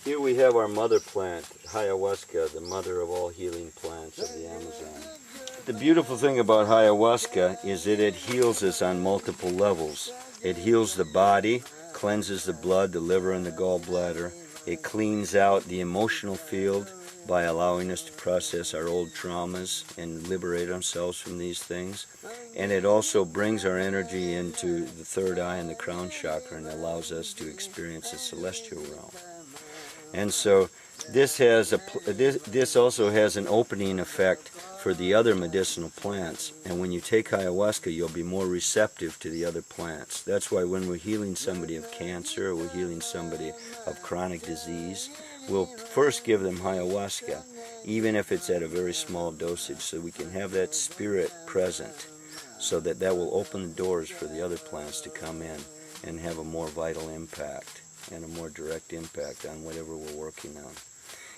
Here we have our mother plant, Ayahuasca, the mother of all healing plants of the Amazon. The beautiful thing about Ayahuasca is that it heals us on multiple levels. It heals the body, cleanses the blood, the liver, and the gallbladder. It cleans out the emotional field by allowing us to process our old traumas and liberate ourselves from these things. And it also brings our energy into the third eye and the crown chakra and allows us to experience the celestial realm. And so this also has an opening effect for the other medicinal plants. And when you take ayahuasca, you'll be more receptive to the other plants. That's why when we're healing somebody of cancer or we're healing somebody of chronic disease, we'll first give them ayahuasca, even if it's at a very small dosage, so we can have that spirit present, so that will open the doors for the other plants to come in and have a more vital impact and a more direct impact on whatever we're working on.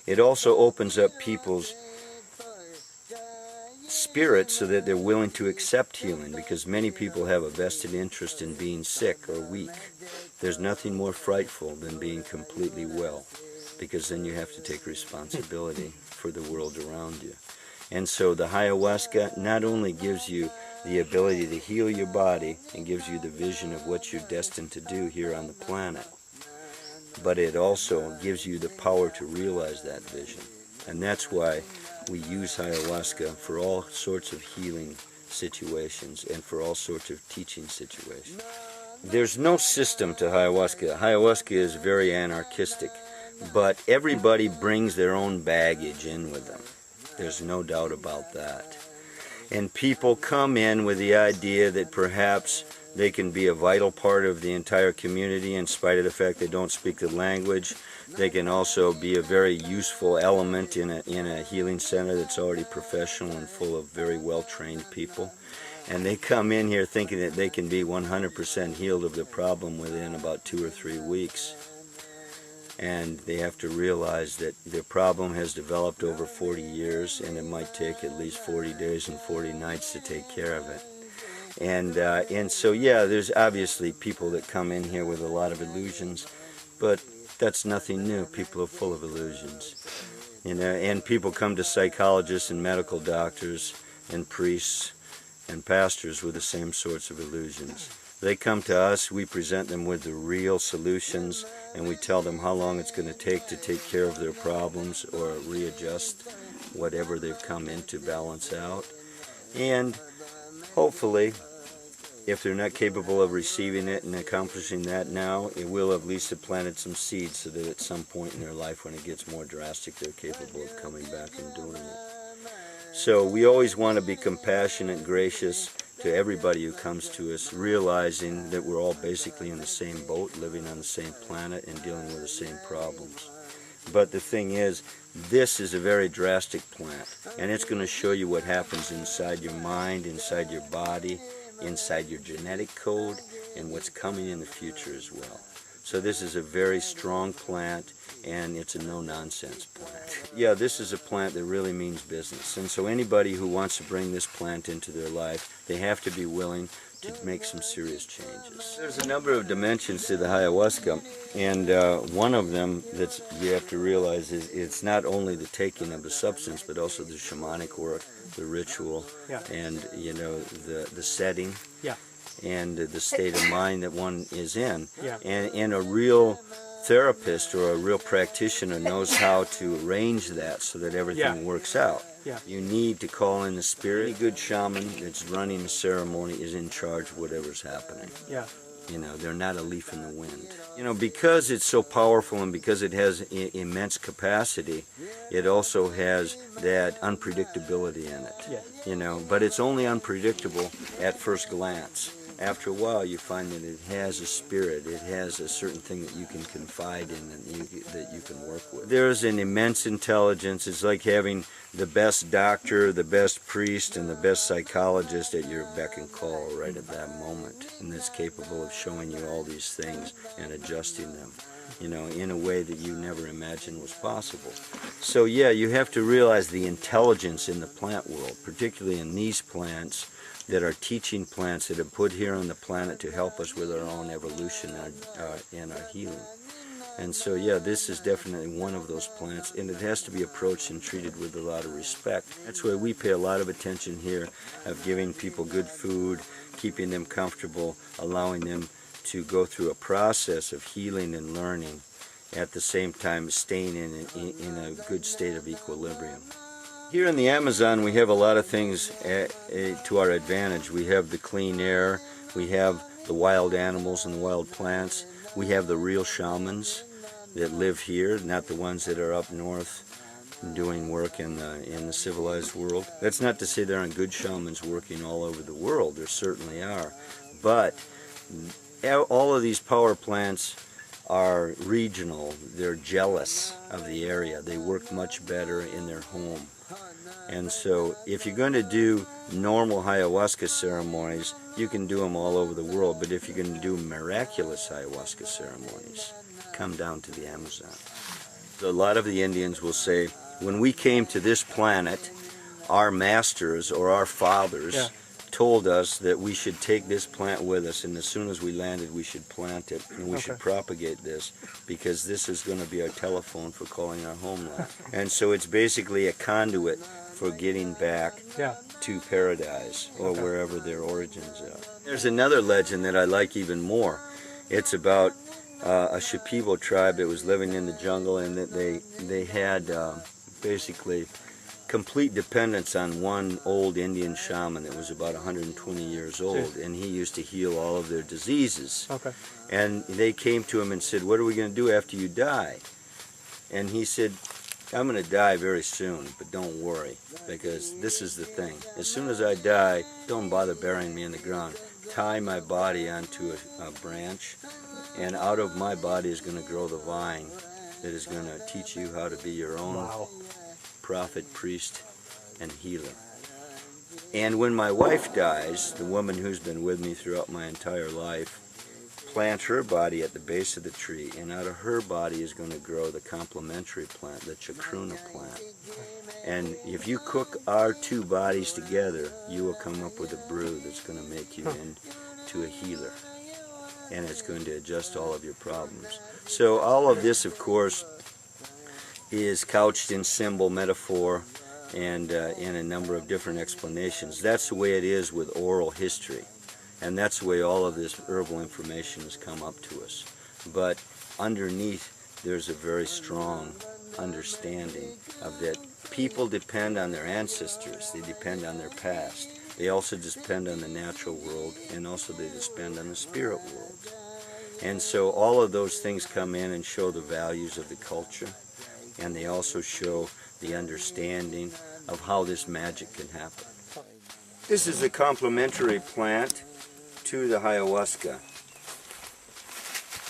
It also opens up people's spirit so that they're willing to accept healing, because many people have a vested interest in being sick or weak. There's nothing more frightful than being completely well, because then you have to take responsibility for the world around you. And so the ayahuasca not only gives you the ability to heal your body and gives you the vision of what you're destined to do here on the planet, but it also gives you the power to realize that vision. And that's why we use ayahuasca for all sorts of healing situations and for all sorts of teaching situations. There's no system to ayahuasca. Ayahuasca is very anarchistic, but everybody brings their own baggage in with them. There's no doubt about that. And people come in with the idea that perhaps they can be a vital part of the entire community in spite of the fact they don't speak the language. They can also be a very useful element in a healing center that's already professional and full of very well-trained people. And they come in here thinking that they can be 100% healed of the problem within about 2 or 3 weeks. And they have to realize that their problem has developed over 40 years, and it might take at least 40 days and 40 nights to take care of it. And so, yeah, there's obviously people that come in here with a lot of illusions, but that's nothing new. People are full of illusions, you know. And people come to psychologists and medical doctors and priests and pastors with the same sorts of illusions. They come to us, we present them with the real solutions, and we tell them how long it's going to take care of their problems or readjust whatever they've come in to balance out. And hopefully, if they're not capable of receiving it and accomplishing that now, it will at least have planted some seeds so that at some point in their life when it gets more drastic, they're capable of coming back and doing it. So we always want to be compassionate and gracious to everybody who comes to us, realizing that we're all basically in the same boat, living on the same planet and dealing with the same problems. But the thing is, this is a very drastic plant, and it's going to show you what happens inside your mind, inside your body, inside your genetic code, and what's coming in the future as well. So this is a very strong plant, and it's a no-nonsense plant. Yeah, this is a plant that really means business, and so anybody who wants to bring this plant into their life, they have to be willing to make some serious changes. There's a number of dimensions to the ayahuasca, and one of them that you have to realize is it's not only the taking of the substance, but also the shamanic work, the ritual, and you know the setting, and the state of mind that one is in. And a real therapist or a real practitioner knows how to arrange that so that everything works out. You need to call in the spirit. Any good shaman that's running the ceremony is in charge of whatever's happening. You know, they're not a leaf in the wind. You know, because it's so powerful and because it has immense capacity, it also has that unpredictability in it. You know, but it's only unpredictable at first glance. After a while, you find that it has a spirit, it has a certain thing that you can confide in and that you can work with. There's an immense intelligence. It's like having the best doctor, the best priest, and the best psychologist at your beck and call right at that moment, and that's capable of showing you all these things and adjusting them, you know, in a way that you never imagined was possible. So yeah, you have to realize the intelligence in the plant world, particularly in these plants that are teaching plants that are put here on the planet to help us with our own evolution and our healing. And so, yeah, this is definitely one of those plants, and it has to be approached and treated with a lot of respect. That's why we pay a lot of attention here of giving people good food, keeping them comfortable, allowing them to go through a process of healing and learning, at the same time staying in a good state of equilibrium. Here in the Amazon, we have a lot of things to our advantage. We have the clean air, we have the wild animals and the wild plants, we have the real shamans that live here, not the ones that are up north doing work in the civilized world. That's not to say there aren't good shamans working all over the world. There certainly are. But all of these power plants are regional. They're jealous of the area. They work much better in their home. And so if you're going to do normal ayahuasca ceremonies, you can do them all over the world. But if you're going to do miraculous ayahuasca ceremonies, come down to the Amazon. So a lot of the Indians will say, when we came to this planet, our masters or our fathers told us that we should take this plant with us, and as soon as we landed we should plant it, and we should propagate this, because this is going to be our telephone for calling our homeland. And so it's basically a conduit for getting back to paradise or wherever their origins are. There's another legend that I like even more. It's about a Shipibo tribe that was living in the jungle, and that they had basically complete dependence on one old Indian shaman that was about 120 years old, and he used to heal all of their diseases. And they came to him and said, what are we going to do after you die? And he said, I'm going to die very soon, but don't worry, because this is the thing. As soon as I die, don't bother burying me in the ground. Tie my body onto a branch, and out of my body is going to grow the vine that is going to teach you how to be your own prophet, priest, and healer. And when my wife dies, the woman who's been with me throughout my entire life, plant her body at the base of the tree, and out of her body is going to grow the complementary plant, the chacruna plant. And if you cook our two bodies together, you will come up with a brew that's going to make you into a healer, and it's going to adjust all of your problems. So all of this, of course, is couched in symbol, metaphor, and in a number of different explanations. That's the way it is with oral history, and that's the way all of this herbal information has come up to us. But underneath, there's a very strong understanding of that people depend on their ancestors, they depend on their past, they also depend on the natural world, and also they depend on the spirit world. And so all of those things come in and show the values of the culture, and they also show the understanding of how this magic can happen. This is a complementary plant to the ayahuasca.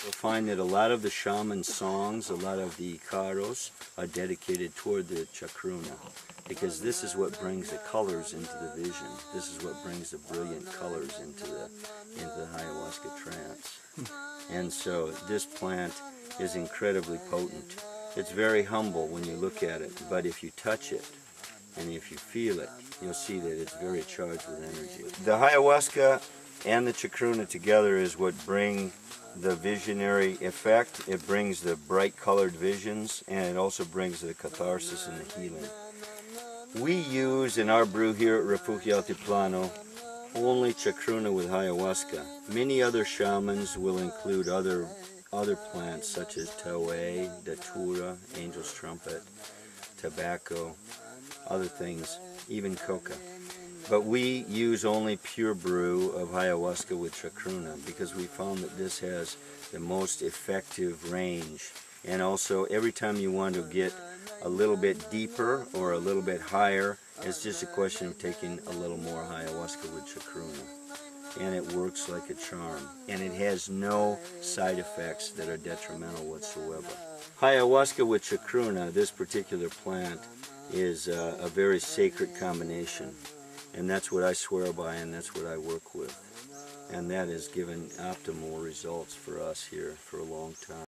You'll find that a lot of the shaman songs, a lot of the caros, are dedicated toward the chacruna, because this is what brings the colors into the vision. This is what brings the brilliant colors into the ayahuasca trance. And so this plant is incredibly potent. It's very humble when you look at it, but if you touch it and if you feel it, you'll see that it's very charged with energy. The ayahuasca and the chacruna together is what bring the visionary effect. It brings the bright colored visions, and it also brings the catharsis and the healing. We use in our brew here at Refugio Altiplano only chacruna with ayahuasca. Many other shamans will include other plants such as taway, datura, angel's trumpet, tobacco, other things, even coca. But we use only pure brew of ayahuasca with chacruna because we found that this has the most effective range. And also every time you want to get a little bit deeper or a little bit higher, it's just a question of taking a little more ayahuasca with chacruna. And it works like a charm. And it has no side effects that are detrimental whatsoever. Ayahuasca with chacruna, this particular plant, is a very sacred combination. And that's what I swear by, and that's what I work with. And that has given optimal results for us here for a long time.